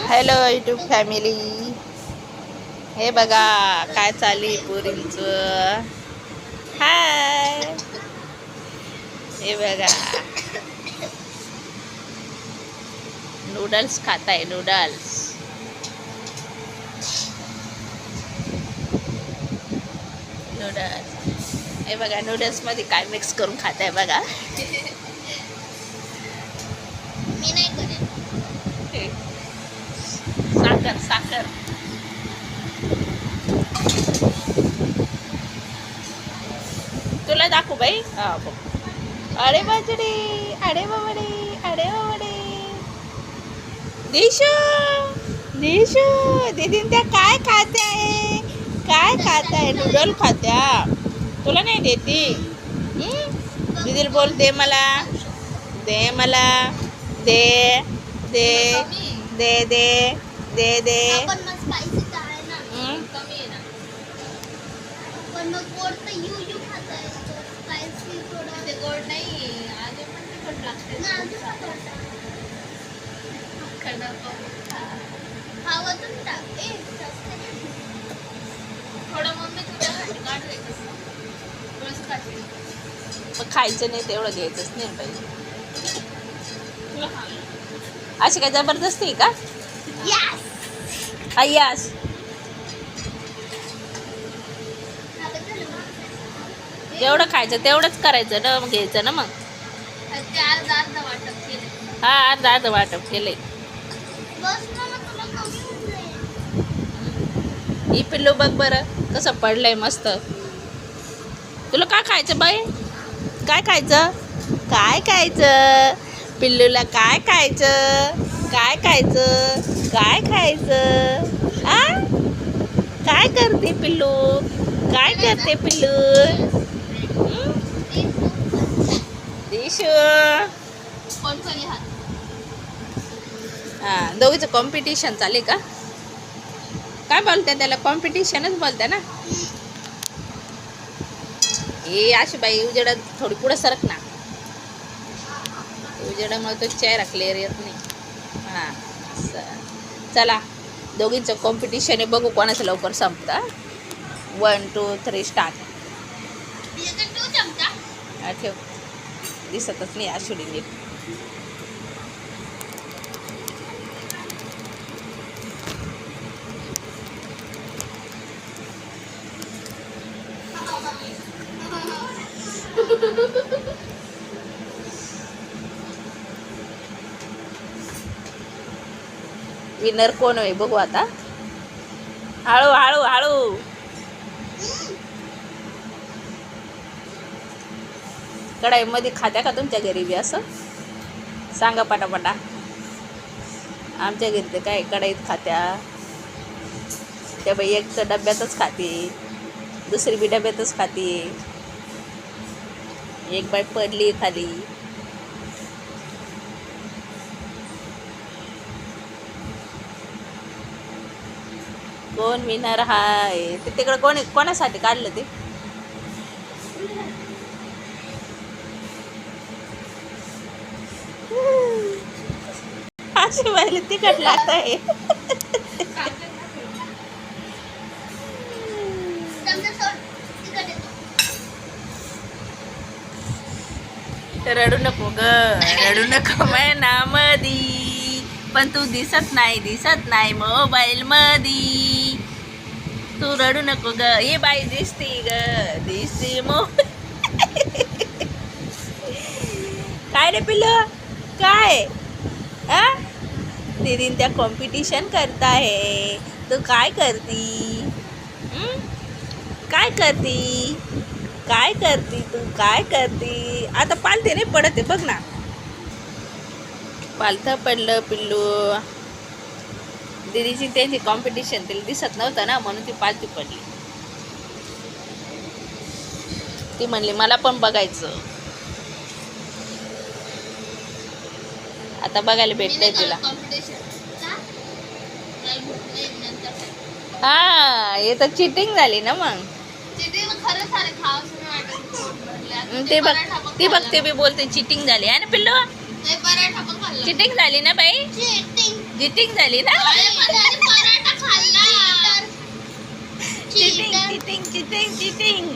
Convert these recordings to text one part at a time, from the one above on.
Hello YouTube family. हे बघा काय चालू आहे पोरींचं. हाय, हे बघा नूडल्स खाताय. नूडल्स हे बघा नूडल्स मध्ये काय मिक्स करून खाताय बघा. मी नाही करेन. साखर साखर. तुला दाखवू बाई. हा बघ. अरे बाजडे, अरे बाबडे, अरे बाबडे. दिशू दिशू दीदीन त्या काय खाते आहे? काय खात आहे? नूडल खात्या. तुला नाही देती. दीदीला बोल दे मला, दे मला, दे दे दे दे दे दे. पण मग स्पायसी आहे ना, कमी आहे ना. पण मग गोड तर यू खाता है. स्पायसी थोडं ते गोड नाही. आधी पण तिखट लागते ना. आधी पण हवं तुम्ही टाक. थोडं मम्मी तुझ्यासाठी काढ रे. कसं खाते मग खायचं नाही तेवढं घ्यायचंच नाही पाहिजे. अशी काय जबरदस्ती आहे का? यस. जेवढं खायचं तेवढंच करायचं ना, मग घ्यायचं ना. मग हा अर्धा अर्ध वाटप केलंय. ही पिल्लू बघ बरं कसं पडलंय मस्त. तुला काय खायचं बाई? काय खायचं? काय खायचं? पिल्लूला काय खायचं? काय खायचं? काय खायचं? आ काय करते पिल्लू? काय करते पिल्लू? दिशू. हा दोघीचं कॉम्पिटिशन चालेल का? काय बोलते त्याला? कॉम्पिटिशनच बोलते ना. हे अशी बाई उजेडात थोडी पुढे सरक ना. उजेडामुळे तो चेहरा क्लिअर येत नाही. हां चला दोघींचं कॉम्पिटिशन आहे. बघू कोणाचं लवकर संपतं. 1 2 3 स्टार्ट. ठेव. दिसतच नाही आशुडी नीट. विनर कोण आहे बघू आता. हळू हळू हळू. कढाईमध्ये खात्या का तुमच्या घरी बी असं? सांगा पटापटा. आमच्या घरी ते काय कढाईत खात्या. त्या बाई एक तर डब्यातच खाते, दुसरी बी डब्यातच खाते. एक बाई पडली खाली. कोण विनर हाय ते तिकडे कोणी कोणासाठी काढलं ते? अशी बाईला तिखट लागत आहे. रडू नको ग, रडू नको मनामधी. पण तू दिसत नाही मोबाईल मधी. तू रडू नको ग. ही बाई दिसती ग, दिसती काय रे पिल्लू? काय दीदीन त्या कॉम्पिटिशन करता है. तू काय करती? काय करती? काय करती तू? काय करती? आता पालते नाही पडत आहे बघ ना. पालथं पडलं पिल्लू. दीदीची त्यांची कॉम्पिटिशन तिला दिसत नव्हतं ना, म्हणून ती पालथी पडली. ती म्हणली मला पण बघायचं. आता बघायला भेटतंय तिला. हा हे तर चिटिंग झाली ना. मग ते बघ ती बघते बी बोलते चिटिंग झाली आहे ना पिल्लू. चिटिंग झाली ना बाई. चिटिंग झाली ना. अरे पण त्याने पराठा खाल्ला. Cheating Cheater. Cheating cheating cheating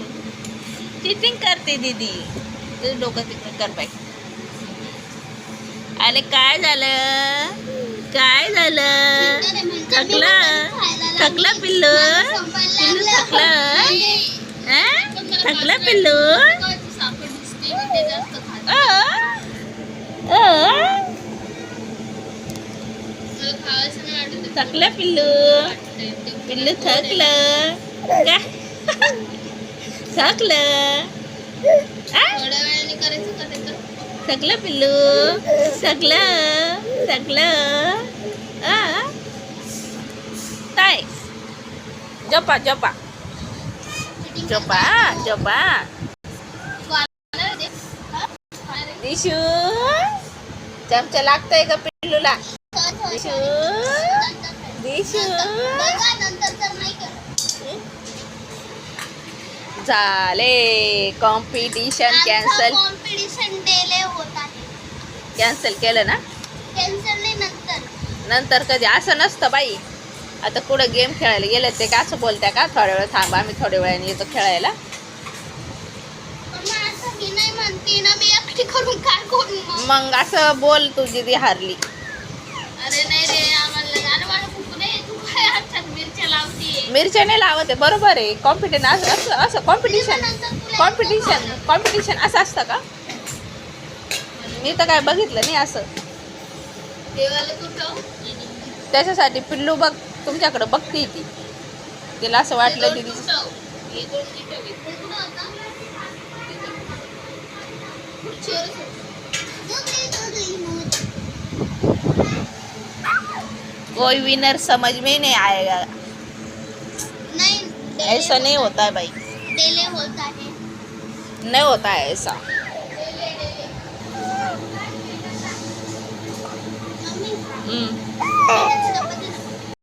cheating करते दीदी. तुझं डोकं तिकडे कर बाई. अरे काय झालं, काय झालं? Cheater आहे म्हणजे थकला, मी खायला लागली. थकला पिल्लू, मला संपायला पिल्लू लागलं. थकला. नाही. हा? थकला पिल्लू. साखर दिसते मी ते जास्त खाते. मला खावंसं नाही वाटत आहे. थकला पिल्लू, वाटतंय. ते पिल्लू गोड आहे. थकलं का? थकलं. थोड्या वेळाने करायचं का त्याचं? थकलं पिल्लू, थकलं, थकलं. काय झोपा झोपा झोपा झोपा. खायला दे. हा? खायला दे. दिशू चमचा लागतोय का पिल्लूला? थोडं- दिशू थोडं- दिशू. बघा, नंतर तर नाही करत. झाले कॉम्पिटिशन कॅन्सल. कॉम्पिटिशन डेले होत आहे. कॅन्सल केलं ना. कॅन्सल नाही नंतर. नंतर कधी असं नसतं बाई. आता कुठं गेम खेळायला गेलं ते का असं बोलत्या का थोड्या वेळ थांबा आम्ही थोड्या वेळाने येतो खेळायला. पण मग असं मी नाही म्हणते ना, मी एकटी करून काय करू मग? मग असं बोल तुझी ती हारली. अरे नाही रे, आम्हाला अरे मला खूप नाही, तू काय हातात मिरच्या लावतीये? मिरच्याने लावते बरोबर आहे. कॉम्पिटिशन असं असं असं कॉम्पिटिशन कॉम्पिटिशन कॉम्पिटिशन असं असतं का? मी तर काय बघितलं नाही असं. देवाला कुठं? त्याच्यासाठी पिल्लू बघ तुमच्याकडे बघते ती. तिला असं वाटलं हे की दोन ठेव. हे दोन ठेव. हे कुठं होतं? खुर्चीवरच होतं. कोई विनर समझ में नहीं आएगा. नाही, ऐसा नहीं होता है भाई. डेले होत आहे. नहीं होता है ऐसा. डेले. मम्मी, हम्म.